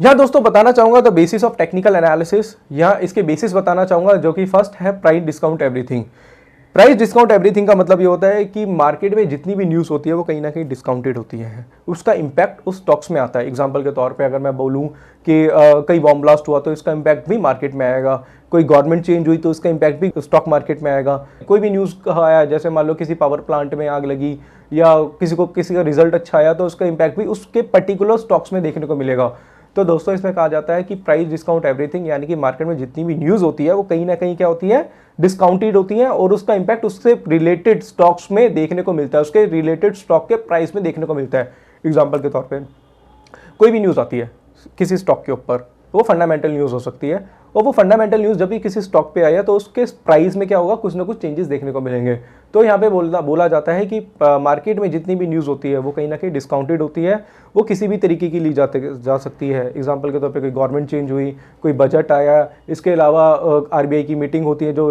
यहाँ दोस्तों बताना चाहूंगा the basis of technical analysis, यहाँ इसके बेसिस बताना चाहूंगा, जो कि फर्स्ट है price discount everything. Price discount everything का मतलब ये होता है कि मार्केट में जितनी भी न्यूज़ होती है वो कहीं ना कहीं डिस्काउंटेड होती है, उसका इम्पैक्ट उस स्टॉक्स में आता है। एग्जांपल के तौर पे अगर मैं बोलूँ कि कहीं बॉम्ब ब्लास्ट हुआ तो इसका इम्पैक्ट भी मार्केट में आएगा, कोई गवर्नमेंट चेंज हुई तो इसका इम्पैक्ट भी स्टॉक मार्केट में आएगा, कोई भी न्यूज़ आया जैसे मान लो किसी पावर प्लांट में आग लगी या किसी का रिजल्ट अच्छा आया तो उसका इम्पैक्ट भी उसके पर्टिकुलर स्टॉक्स में देखने को मिलेगा। तो दोस्तों इसमें कहा जाता है कि प्राइस डिस्काउंट एवरीथिंग, यानी कि मार्केट में जितनी भी न्यूज़ होती है वो कहीं ना कहीं क्या होती है, डिस्काउंटेड होती है और उसका इंपैक्ट उससे रिलेटेड स्टॉक्स में देखने को मिलता है, उसके रिलेटेड स्टॉक के प्राइस में देखने को मिलता है। एग्जांपल के तौर पे कोई भी न्यूज़ आती है किसी स्टॉक के ऊपर, वो फंडामेंटल न्यूज़ हो सकती है, और वो फंडामेंटल न्यूज़ जब भी किसी स्टॉक पे आया तो उसके प्राइस में क्या होगा, कुछ ना कुछ चेंजेस देखने को मिलेंगे। तो यहाँ पे बोला जाता है कि मार्केट में जितनी भी न्यूज़ होती है वो कहीं ना कहीं डिस्काउंटेड होती है, वो किसी भी तरीके की ली जा सकती है। एग्जांपल के तौर पे कोई गवर्नमेंट चेंज हुई, कोई बजट आया, इसके अलावा आरबीआई की मीटिंग होती है, जो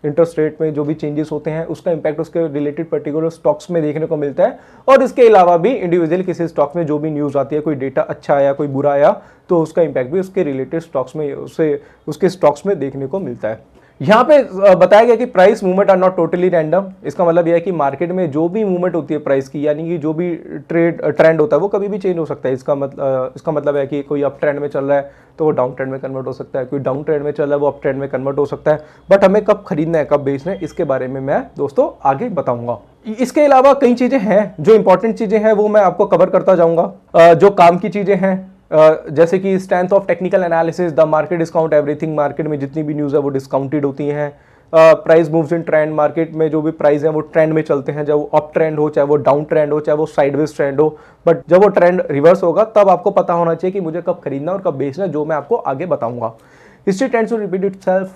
इंटरेस्ट रेट में जो भी चेंजेस होते हैं उसका इम्पैक्ट उसके रिलेटेड पर्टिकुलर स्टॉक्स में देखने को मिलता है। और इसके अलावा भी इंडिविजुअल किसी स्टॉक में जो भी न्यूज़ आती है, कोई डेटा अच्छा आया कोई बुरा आया, तो उसका इम्पैक्ट भी उसके रिलेटेड स्टॉक्स में उसके स्टॉक्स में देखने को मिलता है। यहाँ पे बताया गया कि price movement are not totally random. इसका मतलब यह है कि मार्केट में जो भी मूवमेंट होती है प्राइस की, यानी कि जो भी ट्रेंड होता है वो कभी भी चेंज हो सकता है। इसका मतलब है कि कोई अप ट्रेंड में चल रहा है तो वो डाउन ट्रेंड में कन्वर्ट हो सकता है, कोई डाउन ट्रेंड में चल रहा है वो अप ट्रेंड में कन्वर्ट हो सकता है। बट हमें कब खरीदना है कब बेचना है इसके बारे में मैं दोस्तों आगे बताऊंगा। इसके अलावा कई चीज़ें हैं जो इंपॉर्टेंट चीज़ें हैं वो मैं आपको कवर करता जाऊंगा। जो काम की चीज़ें हैं जैसे कि strength of technical analysis, the market discount everything, market में जितनी भी न्यूज़ है वो डिस्काउंटेड होती हैं। Price moves in trend, market में जो भी प्राइस है वो ट्रेंड में चलते हैं, चाहे वो अप ट्रेंड हो, चाहे वो डाउन ट्रेंड हो, चाहे वो साइडवेज ट्रेंड हो। बट जब वो ट्रेंड रिवर्स होगा तब आपको पता होना चाहिए कि मुझे कब खरीदना और कब बेचना, जो मैं आपको आगे बताऊंगा। History tends to repeat itself,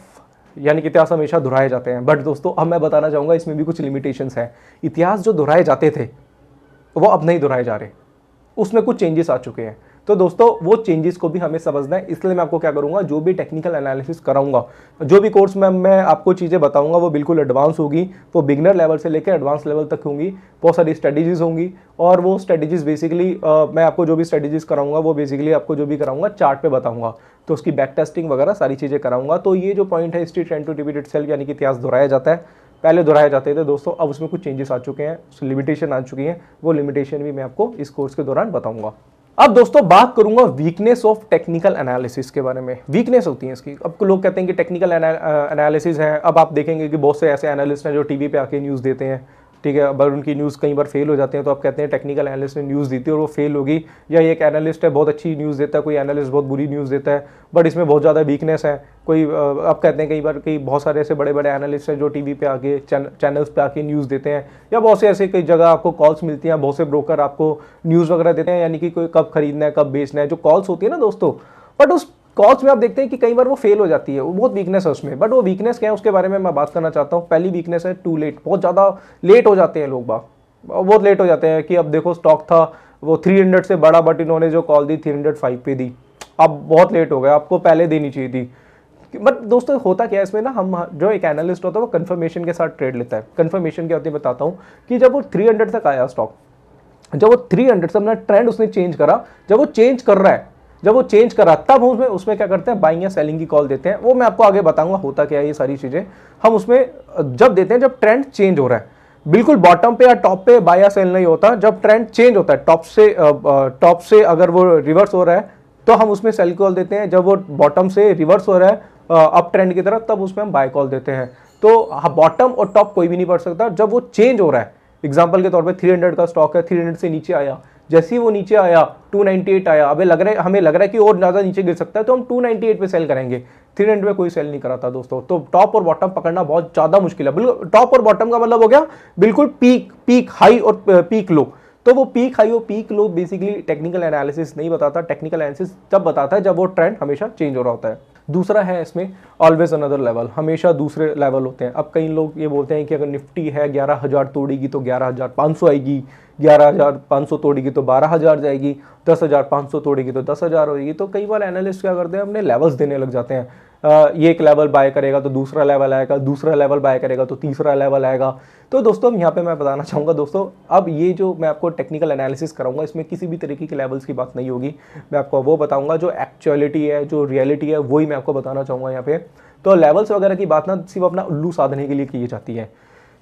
यानी कि इतिहास हमेशा दोहराए जाते हैं। बट दोस्तों अब मैं बताना चाहूंगा इसमें भी कुछ लिमिटेशंस हैं। इतिहास जो दोहराए जाते थे वो अब नहीं दोहराए जा रहे, उसमें कुछ चेंजेस आ चुके हैं। तो दोस्तों वो चेंजेस को भी हमें समझना है, इसलिए मैं आपको क्या करूंगा, जो भी टेक्निकल एनालिसिस कराऊंगा, जो भी कोर्स में मैं आपको चीज़ें बताऊंगा वो बिल्कुल एडवांस होगी, वो बिगनर लेवल से लेकर एडवांस लेवल तक होंगी। बहुत सारी स्ट्रेटेजीज होंगी और वो स्ट्रेटेजीज बेसिकली मैं आपको जो भी स्ट्रेटेजीज कराऊंगा वो बेसिकली आपको जो भी कराऊंगा चार्ट पे बताऊंगा, तो उसकी बैक टेस्टिंग वगैरह सारी चीज़ें कराऊंगा। तो ये जो पॉइंट है history trend to repeat itself, यानी कि इतिहास दोहराया जाता है, पहले दोहराए जाते थे दोस्तों, अब उसमें कुछ चेंजेस आ चुके हैं, लिमिटेशन आ चुकी हैं, वो लिमिटेशन भी मैं आपको इस कोर्स के दौरान बताऊंगा। अब दोस्तों बात करूंगा वीकनेस ऑफ टेक्निकल एनालिसिस के बारे में। वीकनेस होती है इसकी, अब लोग कहते हैं कि टेक्निकल एनालिसिस है। अब आप देखेंगे कि बहुत से ऐसे एनालिस्ट हैं जो टीवी पे आके न्यूज़ देते हैं, ठीक है, अगर उनकी न्यूज़ कई बार फेल हो जाते हैं तो आप कहते हैं टेक्निकल एनालिस्ट ने न्यूज़ दी थी और वो फेल होगी, या एक एनालिस्ट है बहुत अच्छी न्यूज़ देता है, कोई एनालिस्ट बहुत बुरी न्यूज़ देता है बट इसमें बहुत ज़्यादा वीकनेस है। कोई आप कहते हैं कई बार कई बहुत सारे ऐसे बड़े बड़े एनालिस्ट हैं जो टीवी पे आके चैनल्स पे आके न्यूज़ देते हैं, या बहुत से ऐसे कई जगह आपको कॉल्स मिलती हैं, बहुत से ब्रोकर आपको न्यूज़ वगैरह देते हैं, यानी कि कोई कब खरीदना है कब बेचना है, जो कॉल्स होती है ना दोस्तों। बट उस कॉल्स में आप देखते हैं कि कई बार वो फेल हो जाती है, वो बहुत वीकनेस है उसमें। बट वो वीकनेस क्या है उसके बारे में मैं बात करना चाहता हूँ। पहली वीकनेस है टू लेट, बहुत ज़्यादा लेट हो जाते हैं लोग, बहुत लेट हो जाते हैं कि अब देखो स्टॉक था वो 300 से बड़ा बट इन्होंने जो कॉल दी 305 पे दी, अब बहुत लेट हो गया, आपको पहले देनी चाहिए थी। बट दोस्तों होता क्या है इसमें ना, हम जो एक एनालिस्ट होता है वो कंफर्मेशन के साथ ट्रेड लेता है। कंफर्मेशन क्या होती है बताता हूँ, कि जब वो 300 तक आया स्टॉक, जब वो 300 से अपना ट्रेंड उसने चेंज करा, जब वो चेंज कर रहा है, जब वो चेंज करा तब उसमें क्या करते हैं, बाइंग या सेलिंग की कॉल देते हैं। वो मैं आपको आगे बताऊंगा होता क्या है ये सारी चीजें। हम उसमें जब देते हैं जब ट्रेंड चेंज हो रहा है, बिल्कुल बॉटम पे या टॉप पे बाय या सेल नहीं होता, जब ट्रेंड चेंज होता है टॉप से अगर वो रिवर्स हो रहा है तो हम उसमें सेल कॉल देते हैं। जब वो बॉटम से रिवर्स हो रहा है अप ट्रेंड की तरफ, तब उसमें हम बाय कॉल देते हैं। तो बॉटम और टॉप कोई भी नहीं पढ़ सकता, जब वो चेंज हो रहा है। एग्जांपल के तौर पे 300 का स्टॉक है, 300 से नीचे आया, जैसे ही वो नीचे आया 298 आया, हमें लग रहा है कि और ज़्यादा नीचे गिर सकता है, तो हम 298 पे सेल करेंगे। 300 पे कोई सेल नहीं कराता दोस्तों। तो टॉप और बॉटम पकड़ना बहुत ज़्यादा मुश्किल है। बिल्कुल टॉप और बॉटम का मतलब हो गया बिल्कुल पीक हाई और पीक लो। तो वो पीक हाई और पीक लो बेसिकली टेक्निकल एनालिसिस नहीं बताता। टेक्निकल एनालिसिस तब बताता है जब वो ट्रेंड हमेशा चेंज हो रहा होता है। दूसरा है इसमें ऑलवेज अनदर लेवल, हमेशा दूसरे लेवल होते हैं। अब कई लोग ये बोलते हैं कि अगर निफ्टी है 11,000 तोड़ेगी तो 11,500 आएगी, 11,500 तोड़ेगी तो 12,000 जाएगी, 10,500 तोड़ेगी तो 10,000 होगी। तो कई बार एनालिस्ट क्या करते हैं, अपने लेवल्स देने लग जाते हैं। ये एक लेवल बाय करेगा तो दूसरा लेवल आएगा, दूसरा लेवल बाय करेगा तो तीसरा लेवल आएगा। तो दोस्तों यहाँ पे मैं बताना चाहूँगा दोस्तों, अब ये जो मैं आपको टेक्निकल एनालिसिस कराऊंगा इसमें किसी भी तरीके के लेवल्स की बात नहीं होगी। मैं आपको वो बताऊंगा जो एक्चुअलिटी है, जो रियलिटी है, वही मैं आपको बताना चाहूँगा यहाँ पे। तो लेवल्स वगैरह की बात ना सिर्फ अपना उल्लू साधने के लिए की जाती है।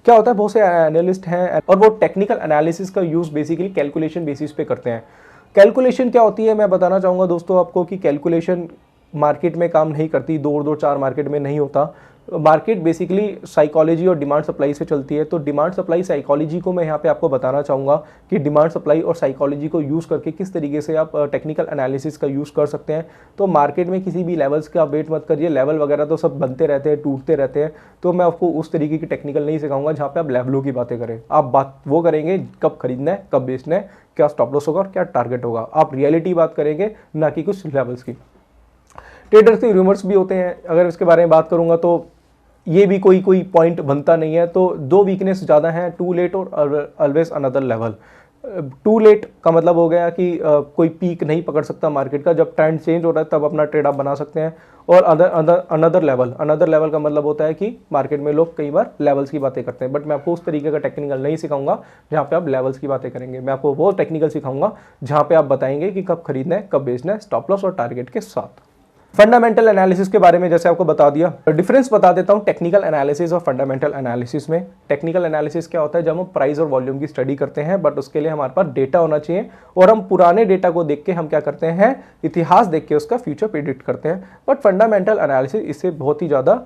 क्या होता है, बहुत से एनालिस्ट हैं और वो टेक्निकल एनालिसिस का यूज़ बेसिकली कैलकुलेशन बेसिस पे करते हैं। कैलकुलेशन क्या होती है मैं बताना चाहूँगा दोस्तों आपको कि कैलकुलेशन मार्केट में काम नहीं करती, 2 और 2 4 मार्केट में नहीं होता। मार्केट बेसिकली साइकोलॉजी और डिमांड सप्लाई से चलती है। तो डिमांड सप्लाई साइकोलॉजी को मैं यहाँ पे आपको बताना चाहूँगा कि डिमांड सप्लाई और साइकोलॉजी को यूज़ करके किस तरीके से आप टेक्निकल एनालिसिस का यूज़ कर सकते हैं। तो मार्केट में किसी भी लेवल्स का वेट मत करिए, लेवल वगैरह तो सब बनते रहते हैं, टूटते रहते हैं। तो मैं आपको उस तरीके की टेक्निकल नहीं सिखाऊंगा जहाँ पे आप लेवलों की बातें करें। आप बात वो करेंगे कब खरीदना है, कब बेचना है, क्या स्टॉप लॉस होगा और क्या टारगेट होगा। आप रियलिटी बात करेंगे, ना कि कुछ लेवल्स की। ट्रेडर्स के रूमर्स भी होते हैं, अगर इसके बारे में बात करूंगा तो ये भी कोई पॉइंट बनता नहीं है। तो 2 वीकनेस ज़्यादा हैं, टू लेट और always another level. Too late का मतलब हो गया कि कोई पीक नहीं पकड़ सकता मार्केट का, जब ट्रेंड चेंज हो रहा है तब अपना ट्रेड आप बना सकते हैं। और अनदर लेवल का मतलब होता है कि मार्केट में लोग कई बार लेवल्स की बातें करते हैं, बट मैं आपको उस तरीके का टेक्निकल नहीं सिखाऊंगा जहाँ पे आप लेवल्स की बातें करेंगे। मैं आपको वो टेक्निकल सिखाऊंगा जहाँ पे आप बताएंगे कि कब खरीदना है, कब बेचना है, स्टॉप लॉस और टारगेट के साथ। फंडामेंटल एनालिसिस के बारे में जैसे आपको बता दिया, डिफरेंस बता देता हूं टेक्निकल एनालिसिस और फंडामेंटल एनालिसिस में। टेक्निकल एनालिसिस क्या होता है, जब हम प्राइस और वॉल्यूम की स्टडी करते हैं, बट उसके लिए हमारे पास डेटा होना चाहिए और हम पुराने डेटा को देख के हम क्या करते हैं, इतिहास देख के उसका फ्यूचर प्रिडिक्ट करते हैं। बट फंडामेंटल एनालिसिस इससे बहुत ही ज़्यादा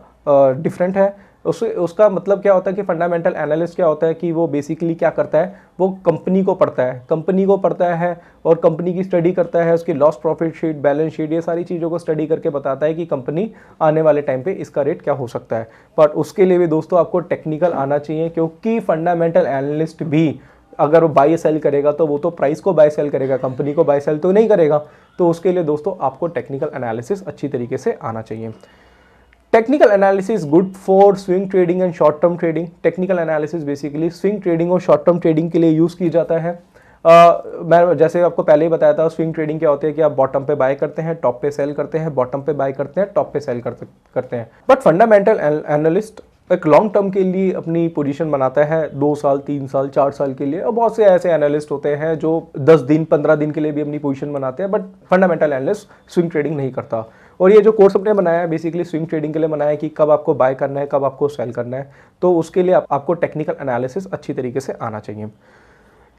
डिफरेंट है। उसका मतलब क्या होता है कि फंडामेंटल एनालिस्ट क्या होता है कि वो बेसिकली क्या करता है, वो कंपनी को पढ़ता है और कंपनी की स्टडी करता है, उसकी loss profit sheet, balance sheet, ये सारी चीज़ों को स्टडी करके बताता है कि कंपनी आने वाले टाइम पे इसका रेट क्या हो सकता है। बट उसके लिए भी दोस्तों आपको टेक्निकल आना चाहिए, क्योंकि फंडामेंटल एनालिस्ट भी अगर वो बाय सेल करेगा तो वो तो प्राइस को बाय सेल करेगा, कंपनी को बाय सेल तो नहीं करेगा। तो उसके लिए दोस्तों आपको टेक्निकल एनालिसिस अच्छी तरीके से आना चाहिए। Technical analysis good for swing trading and short term trading. Technical analysis basically swing trading और शॉर्ट टर्म ट्रेडिंग के लिए यूज़ की जाता है। मैं जैसे आपको पहले ही बताया था, स्विंग ट्रेडिंग क्या होती है कि आप बॉटम पे बाय करते हैं, टॉप पे सेल करते हैं, बॉटम पे बाय करते हैं, टॉप पे सेल करते हैं। बट फंडामेंटल एनालिस्ट एक लॉन्ग टर्म के लिए अपनी पोजीशन बनाता है, 2 साल, 3 साल, 4 साल के लिए। और बहुत से ऐसे एनालिस्ट होते हैं जो 10 दिन, 15 दिन के लिए भी अपनी पोजीशन बनाते हैं। But fundamental analyst swing trading नहीं करता। और ये जो कोर्स अपने बनाया है बेसिकली स्विंग ट्रेडिंग के लिए बनाया है कि कब आपको बाय करना है, कब आपको सेल करना है। तो उसके लिए आपको टेक्निकल एनालिसिस अच्छी तरीके से आना चाहिए।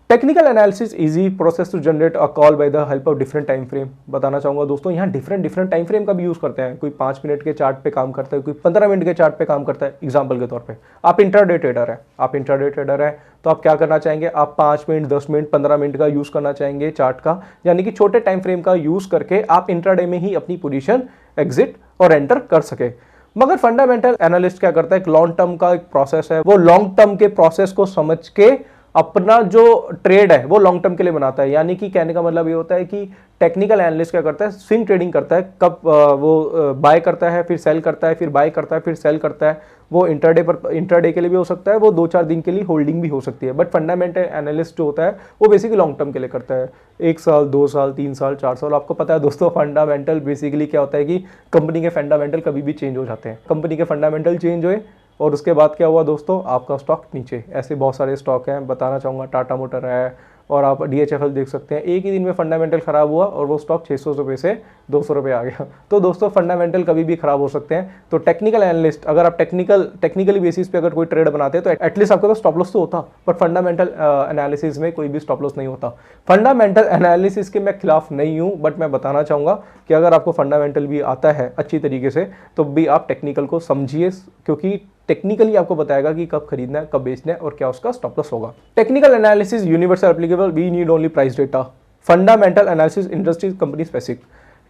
Technical analysis easy process to generate a call by the help of different time frame. बताना चाहूँगा दोस्तों, यहाँ डिफरेंट टाइम फ्रेम का भी यूज़ करते हैं। कोई 5 मिनट के चार्ट पे काम करता है, कोई 15 मिनट के चार्ट पे काम करता है। एग्जाम्पल के तौर पे आप इंट्राडे ट्रेडर है, तो आप क्या करना चाहेंगे, आप 5 मिनट, 10 मिनट, 15 मिनट का यूज़ करना चाहेंगे चार्ट का, यानी कि छोटे टाइम फ्रेम का यूज़ करके आप इंट्राडे में ही अपनी पोजीशन एग्जिट और एंटर कर सके। मगर फंडामेंटल एनालिस्ट क्या करता है, एक लॉन्ग टर्म का एक प्रोसेस है, वो लॉन्ग टर्म के प्रोसेस को समझ के अपना जो ट्रेड है वो लॉन्ग टर्म के लिए बनाता है। यानी कि कहने का मतलब ये होता है कि टेक्निकल एनालिस्ट क्या करता है, स्विंग ट्रेडिंग करता है। कब वो बाय करता है, फिर सेल करता है, फिर बाय करता है, फिर सेल करता है। वो इंट्राडे के लिए भी हो सकता है, वो 2-4 दिन के लिए होल्डिंग भी हो सकती है। बट फंडामेंटल एनालिस्ट जो होता है वो बेसिकली लॉन्ग टर्म के लिए करता है, 1 साल, 2 साल, 3 साल, 4 साल। आपको पता है दोस्तों, फंडामेंटल बेसिकली क्या होता है कि कंपनी के फंडामेंटल कभी भी चेंज हो जाते हैं। कंपनी के फंडामेंटल चेंज हुए और उसके बाद क्या हुआ दोस्तों, आपका स्टॉक नीचे। ऐसे बहुत सारे स्टॉक हैं, बताना चाहूँगा टाटा मोटर है और आप DHFL देख सकते हैं। एक ही दिन में फंडामेंटल खराब हुआ और वो स्टॉक 600 रुपये से 200 रुपये आ गया। तो दोस्तों फंडामेंटल कभी भी खराब हो सकते हैं। तो टेक्निकल एनालिस्ट, अगर आप टेक्निकली बेसिस पे अगर कोई ट्रेड बनाते हैं तो एटलीस्ट आपके पास स्टॉप लॉस तो होता, बट फंडामेंटल एनालिसिस में कोई भी स्टॉप लॉस नहीं होता। फंडामेंटल एनालिसिस के मैं खिलाफ नहीं हूँ, बट मैं बताना चाहूँगा कि अगर आपको फंडामेंटल भी आता है अच्छी तरीके से तो भी आप टेक्निकल को समझिए, क्योंकि टेक्निकली आपको बताएगा कि कब खरीदना है, कब बेचना है और क्या उसका स्टॉप लॉस होगा। Technical analysis universal applicable, we need only price data. Fundamental analysis industry company specific.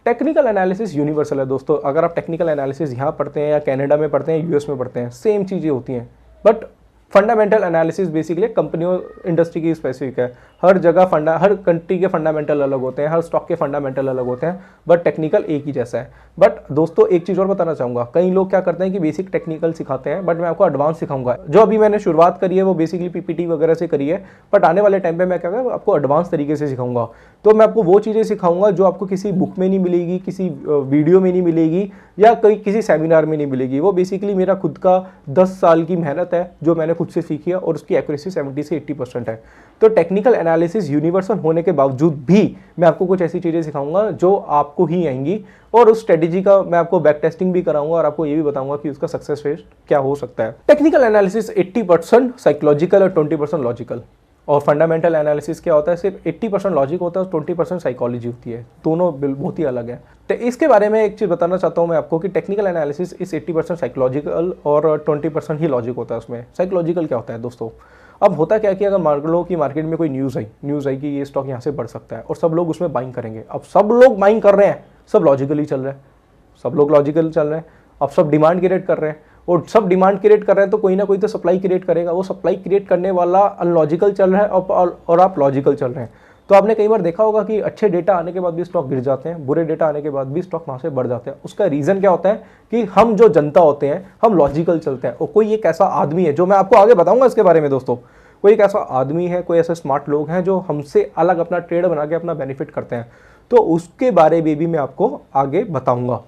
Technical analysis universal है दोस्तों। अगर आप टेक्निकल एनालिसिस यहाँ पढ़ते हैं या कनाडा में पढ़ते हैं, US में पढ़ते हैं, सेम चीज़ें होती हैं। बट फंडामेंटल एनालिसिस बेसिकली कंपनियों इंडस्ट्री की स्पेसिफिक है। हर जगह हर कंट्री के फंडामेंटल अलग होते हैं, हर स्टॉक के फंडामेंटल अलग होते हैं, बट टेक्निकल एक ही जैसा है। बट दोस्तों एक चीज़ और बताना चाहूँगा, कई लोग क्या करते हैं कि बेसिक टेक्निकल सिखाते हैं, बट मैं आपको एडवांस सिखाऊंगा। जो अभी मैंने शुरुआत करी है वो बेसिकली पीपीटी वगैरह से करी है, बट आने वाले टाइम पे मैं क्या करूँगा, आपको एडवांस तरीके से सिखाऊंगा। तो मैं आपको वो चीज़ें सिखाऊंगा जो आपको किसी बुक में नहीं मिलेगी, किसी वीडियो में नहीं मिलेगी, या किसी सेमिनार में नहीं मिलेगी। वो बेसिकली मेरा खुद का 10 साल की मेहनत है जो मैंने खुद से सीखी है, और उसकी एक्यूरेसी 70 से 80% है। तो टेक्निकल एनालिसिस यूनिवर्सल होने के बावजूद भी मैं आपको कुछ ऐसी चीज़ें सिखाऊंगा जो आपको ही आएंगी, और उस स्ट्रेटेजी का मैं आपको बैक टेस्टिंग भी कराऊंगा, और आपको ये भी बताऊंगा कि उसका सक्सेस रेट क्या हो सकता है। टेक्निकल एनालिसिस 80% साइकोलॉजिकल और 20% लॉजिकल। और फंडामेंटल एनालिसिस क्या होता है, सिर्फ 80% लॉजिक होता है और 20% साइकोलॉजी होती है। दोनों बहुत ही अलग है। तो इसके बारे में एक चीज़ बताना चाहता हूँ मैं आपको कि टेक्निकल एनालिसिस इस 80% साइकोलॉजिकल और 20% ही लॉजिक होता है। उसमें साइकोलॉजिकल क्या होता है दोस्तों, अब होता क्या कि अगर मान लो कि मार्केट में कोई न्यूज़ आई कि ये स्टॉक यहाँ से बढ़ सकता है, और सब लोग उसमें बाइंग करेंगे। अब सब लोग बाइंग कर रहे हैं, सब लॉजिकली चल रहे हैं, सब लोग लॉजिकल चल रहे हैं। अब सब डिमांड क्रिएट कर रहे हैं, और सब डिमांड क्रिएट कर रहे हैं, तो कोई ना कोई तो सप्लाई क्रिएट करेगा। वो सप्लाई क्रिएट करने वाला अनलॉजिकल चल रहा है और आप लॉजिकल चल रहे हैं। तो आपने कई बार देखा होगा कि अच्छे डेटा आने के बाद भी स्टॉक गिर जाते हैं, बुरे डेटा आने के बाद भी स्टॉक वहाँ से बढ़ जाते हैं। उसका रीज़न क्या होता है कि हम जो जनता होते हैं हम लॉजिकल चलते हैं। और कोई एक ऐसा आदमी है, जो मैं आपको आगे बताऊंगा इसके बारे में दोस्तों, कोई एक ऐसा आदमी है, कोई ऐसे स्मार्ट लोग हैं जो हमसे अलग अपना ट्रेड बना के अपना बेनिफिट करते हैं। तो उसके बारे में भी मैं आपको आगे बताऊंगा।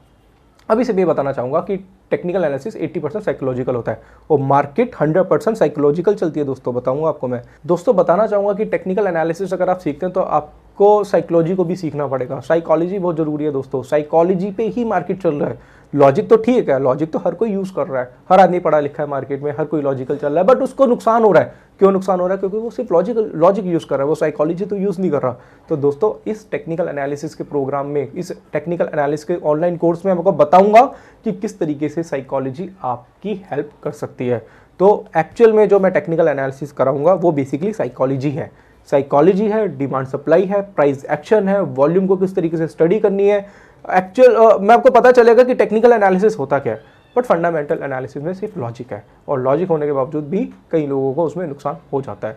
अभी सिर्फ ये बताना चाहूँगा कि टेक्निकल एनालिसिस 80% साइकोलॉजिकल होता है, और मार्केट 100% साइकोलॉजिकल चलती है दोस्तों। बताऊंगा आपको मैं। दोस्तों बताना चाहूँगा कि टेक्निकल एनालिसिस अगर आप सीखते हैं तो आपको साइकोलॉजी को भी सीखना पड़ेगा। साइकोलॉजी बहुत ज़रूरी है दोस्तों। साइकोलॉजी पे ही मार्केट चल रहा है। लॉजिक तो ठीक है, लॉजिक तो हर कोई यूज़ कर रहा है, हर आदमी पढ़ा लिखा है मार्केट में, हर कोई लॉजिकल चल रहा है, बट उसको नुकसान हो रहा है। क्यों नुकसान हो रहा है? क्योंकि वो सिर्फ लॉजिक यूज़ कर रहा है, वो साइकोलॉजी तो यूज़ नहीं कर रहा। तो दोस्तों इस टेक्निकल एनालिसिस के प्रोग्राम में, इस टेक्निकल एनालिसिस के ऑनलाइन कोर्स में आपको बताऊंगा कि किस तरीके से साइकोलॉजी आपकी हेल्प कर सकती है। तो एक्चुअल में जो मैं टेक्निकल एनालिसिस कराऊंगा वो बेसिकली साइकोलॉजी है। साइकोलॉजी है, डिमांड सप्लाई है, प्राइस एक्शन है, वॉल्यूम को किस तरीके से स्टडी करनी है। एक्चुअल में आपको पता चलेगा कि टेक्निकल एनालिसिस होता क्या है, बट फंडामेंटल एनालिसिस में सिर्फ लॉजिक है, और लॉजिक होने के बावजूद भी कई लोगों को उसमें नुकसान हो जाता है।